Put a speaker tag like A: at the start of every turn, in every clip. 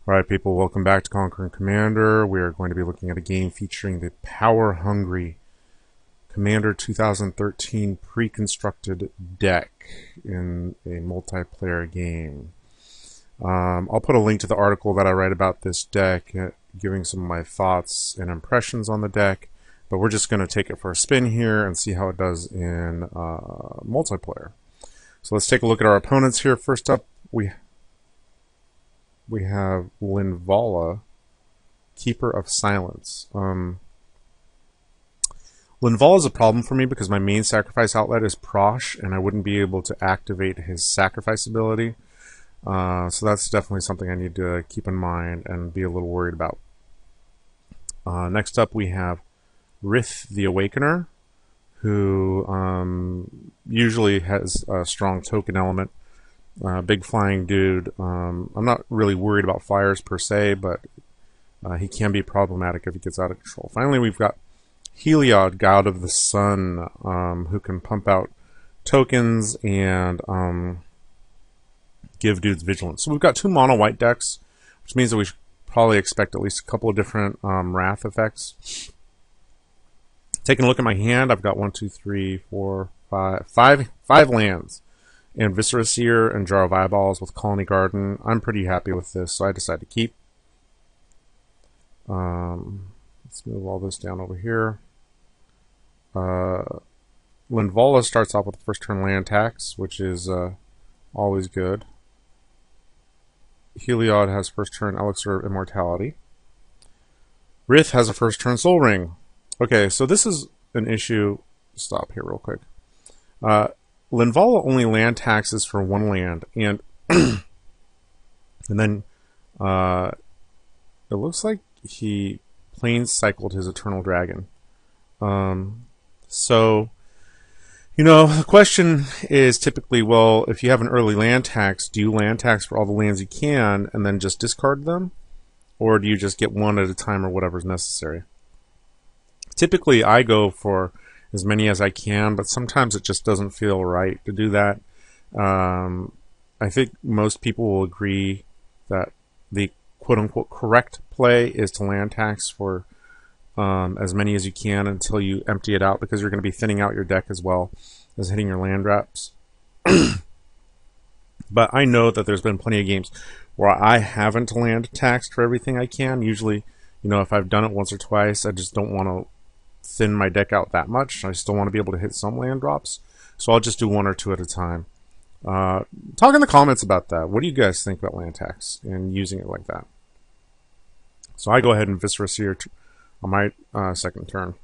A: Alright people, welcome back to Conquering Commander. We are going to be looking at a game featuring the power-hungry Commander 2013 pre-constructed deck in a multiplayer game. I'll put a link to the article that I write about this deck, giving some of my thoughts and impressions on the deck, but we're just going to take it for a spin here and see how it does in multiplayer. So let's take a look at our opponents here. First up, we have Linvala, Keeper of Silence. Linvala is a problem for me because my main sacrifice outlet is Prosh, and I wouldn't be able to activate his sacrifice ability. So that's definitely something I need to keep in mind and be a little worried about. Next up, we have Rith the Awakener, who usually has a strong token element. Big flying dude. I'm not really worried about flyers per se, but he can be problematic if he gets out of control. Finally, we've got Heliod, God of the Sun, who can pump out tokens and give dudes vigilance. So we've got two mono white decks, which means that we should probably expect at least a couple of different wrath effects. Taking a look at my hand, I've got 1, 2, 3, 4, 5 lands. And Viscera Seer and Jar of Eyeballs with Colony Garden. I'm pretty happy with this, so I decided to keep. Let's move all this down over here. Linvala starts off with the first turn land tax, which is always good. Heliod has first turn Elixir of Immortality. Rith has a first turn Soul Ring. Okay, so this is an issue. Stop here real quick. Linvala only land taxes for one land, and and then it looks like he plains cycled his Eternal Dragon. So, you know, the question is typically, well, if you have an early land tax, do you land tax for all the lands you can and then just discard them? Or do you just get one at a time or whatever's necessary? Typically, I go for as many as I can, but sometimes it just doesn't feel right to do that. I think most people will agree that the quote-unquote correct play is to land tax for as many as you can until you empty it out, because you're going to be thinning out your deck as well as hitting your land drops. But I know that there's been plenty of games where I haven't land taxed for everything I can. Usually, you know, if I've done it once or twice, I just don't want to thin my deck out that much. I still want to be able to hit some land drops, so I'll just do one or two at a time. Talk in the comments about that. What do you guys think about land tax and using it like that? So I go ahead and Viscera Seer on my second turn.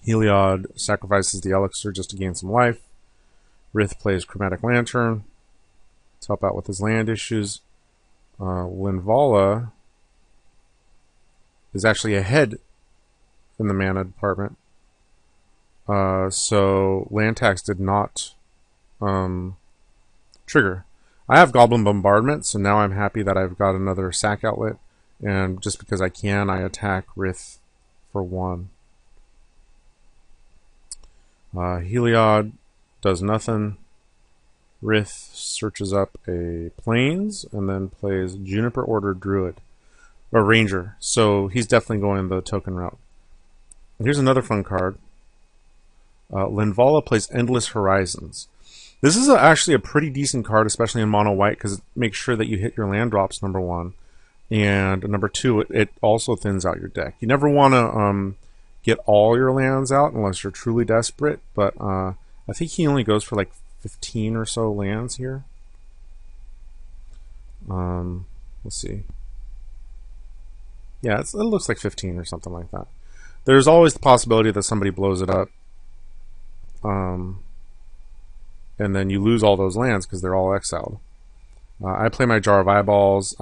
A: Heliod sacrifices the Elixir just to gain some life. Rith plays Chromatic Lantern to help out with his land issues. Linvala is actually ahead in the mana department. So land tax did not trigger. I have Goblin Bombardment, so now I'm happy that I've got another sack outlet, and just because I can, I attack Rith for 1. Heliod does nothing. Rith searches up a Plains and then plays Juniper Order Druid, or Ranger, so he's definitely going the token route. Here's another fun card. Linvala plays Endless Horizons. This is actually a pretty decent card, especially in mono white, because it makes sure that you hit your land drops, number 1. And number 2, it also thins out your deck. You never want to get all your lands out unless you're truly desperate, but I think he only goes for like 15 or so lands here. Let's see. Yeah, it looks like 15 or something like that. There's always the possibility that somebody blows it up, and then you lose all those lands because they're all exiled. I play my Jar of Eyeballs.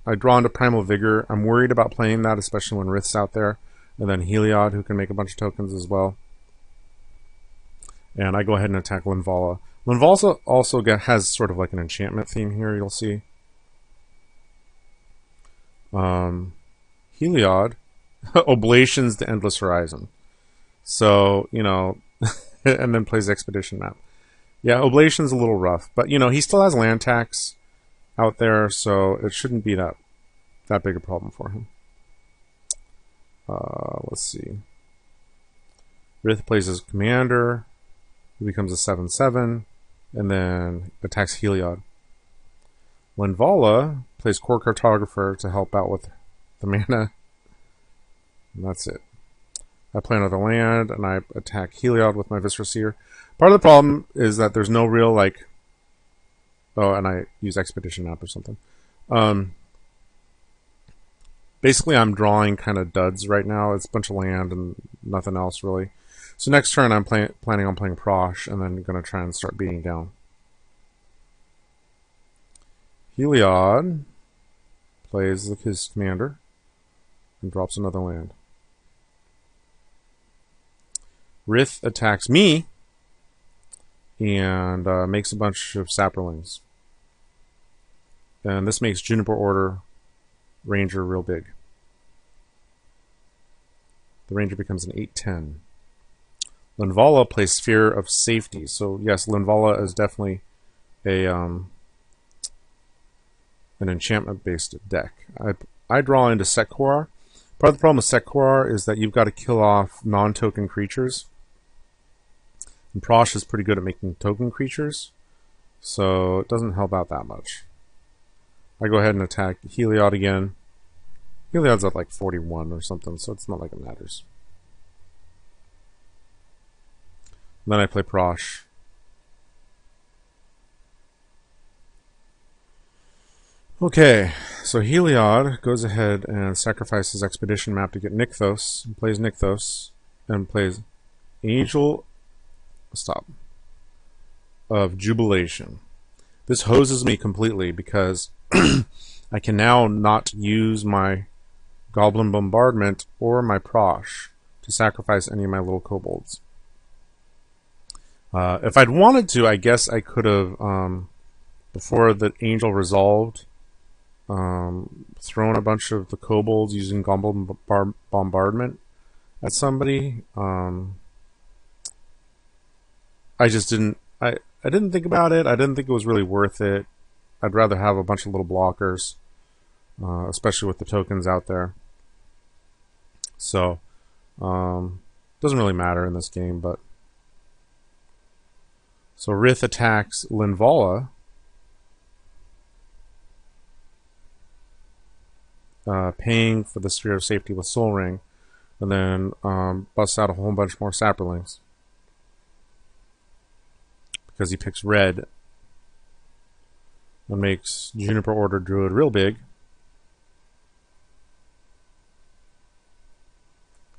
A: I draw into Primal Vigor. I'm worried about playing that, especially when Rith's out there. And then Heliod, who can make a bunch of tokens as well. And I go ahead and attack Linvala. Linvala also has sort of like an enchantment theme here, you'll see. Heliod oblations the Endless Horizon. So, you know, and then plays Expedition Map. Yeah, Oblation's a little rough, but, you know, he still has land tax. out there, so it shouldn't be that big a problem for him. Let's see. Rith plays his commander. He becomes a 7/7, and then attacks Heliod. Linvala plays Core Cartographer to help out with the mana. And that's it. I play another land, and I attack Heliod with my Viscera Seer. Part of the problem is that there's no real, like... Oh, and I use Expedition Map or something. Basically, I'm drawing kind of duds right now. It's a bunch of land and nothing else, really. So next turn, I'm planning on playing Prosh, and then going to try and start beating down. Heliod plays his commander and drops another land. Rith attacks me and makes a bunch of Saprolings. And this makes Juniper Order Ranger real big. The Ranger becomes an 8/10. Linvala plays Sphere of Safety. So yes, Linvala is definitely an enchantment-based deck. I draw into Sek'Kuar. Part of the problem with Sek'Kuar is that you've got to kill off non-token creatures. And Prosh is pretty good at making token creatures, so it doesn't help out that much. I go ahead and attack Heliod again. Heliod's at like 41 or something, so it's not like it matters. And then I play Prosh. Okay, so Heliod goes ahead and sacrifices Expedition Map to get Nykthos, and plays Nykthos, and plays Angel of Jubilation. This hoses me completely because I can now not use my Goblin Bombardment or my Prosh to sacrifice any of my little kobolds. If I'd wanted to, I guess I could have, before the Angel resolved, thrown a bunch of the kobolds using Goblin Bombardment at somebody. I just didn't. I didn't think about it. I didn't think it was really worth it. I'd rather have a bunch of little blockers, especially with the tokens out there. So, doesn't really matter in this game. But so Rith attacks Linvala, paying for the Sphere of Safety with Soul Ring, and then busts out a whole bunch more Saprolings. Because he picks red and makes Juniper Order Druid real big.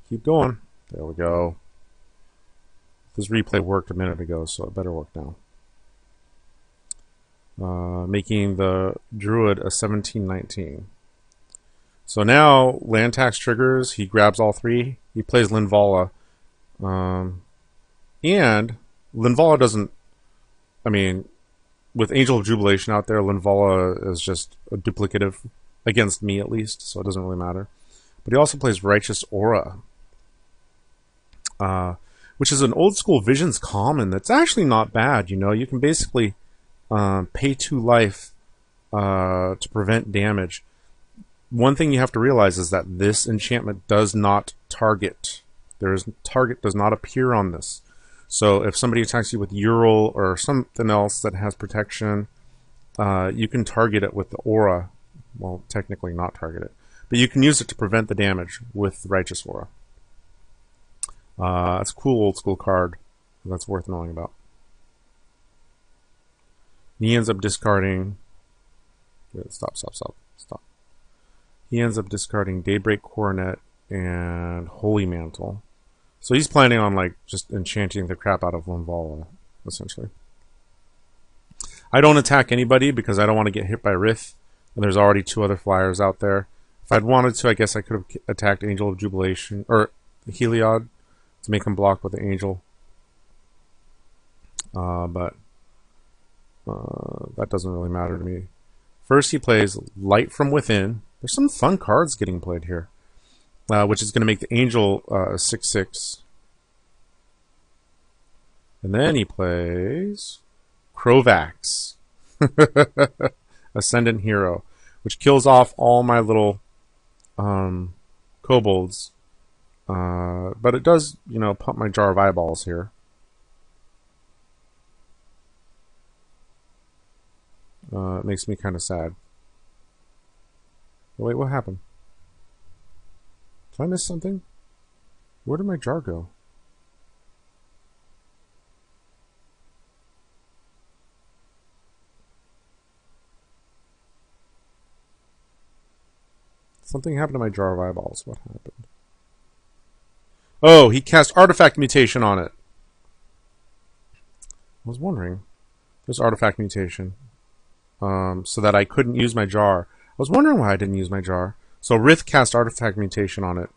A: Keep going. There we go. This replay worked a minute ago, so it better work now. Making the Druid a 17/19. So now land tax triggers. He grabs all three. He plays Linvala. And Linvala doesn't... I mean, with Angel of Jubilation out there, Linvala is just a duplicative, against me at least, so it doesn't really matter. But he also plays Righteous Aura, which is an old school Visions common that's actually not bad. You know, you can basically pay 2 life to prevent damage. One thing you have to realize is that this enchantment does not target. Target does not appear on this. So if somebody attacks you with Ural or something else that has protection, you can target it with the aura. Well, technically not target it. But you can use it to prevent the damage with Righteous Aura. It's a cool old school card that's worth knowing about. He ends up discarding... Stop. He ends up discarding Daybreak Coronet and Holy Mantle. So he's planning on like just enchanting the crap out of Linvala, essentially. I don't attack anybody because I don't want to get hit by Rith, and there's already 2 other flyers out there. If I'd wanted to, I guess I could have attacked Angel of Jubilation or Heliod to make him block with the Angel. But that doesn't really matter to me. First, he plays Light from Within. There's some fun cards getting played here. Which is going to make the Angel 6/6. And then he plays Crovax. Ascendant Hero, which kills off all my little kobolds. But it does, you know, pump my Jar of Eyeballs here. It makes me kind of sad. Wait, what happened? Did I miss something? Where did my jar go? Something happened to my Jar of Eyeballs. What happened? Oh, he cast Artifact Mutation on it. I was wondering. There's Artifact Mutation. So that I couldn't use my jar. I was wondering why I didn't use my jar. So Rith cast Artifact Mutation on it.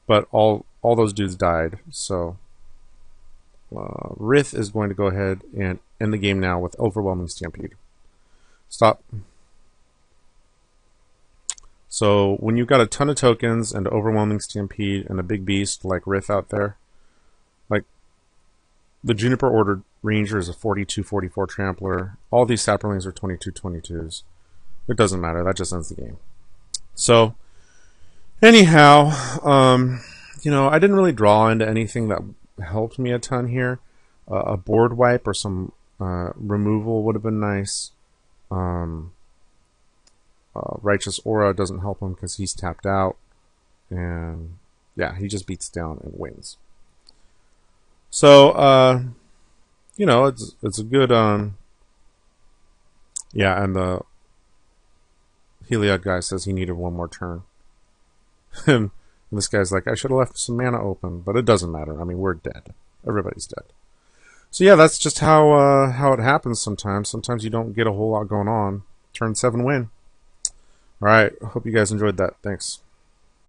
A: But all those dudes died. So Rith is going to go ahead and end the game now with Overwhelming Stampede. Stop. So when you've got a ton of tokens and Overwhelming Stampede and a big beast like Rith out there, like the Juniper Ordered Ranger is a 42-44 Trampler. All these Saplings are 22-22s. It doesn't matter. That just ends the game. So anyhow, you know, I didn't really draw into anything that helped me a ton here. A board wipe or some removal would have been nice. Righteous Aura doesn't help him because he's tapped out. And yeah, he just beats down and wins. So, you know, it's a good, yeah, and the Heliod guy says he needed one more turn. And this guy's like, I should have left some mana open, but it doesn't matter. I mean, we're dead. Everybody's dead. So yeah, that's just how it happens sometimes. Sometimes you don't get a whole lot going on. Turn 7 win. Alright, hope you guys enjoyed that. Thanks.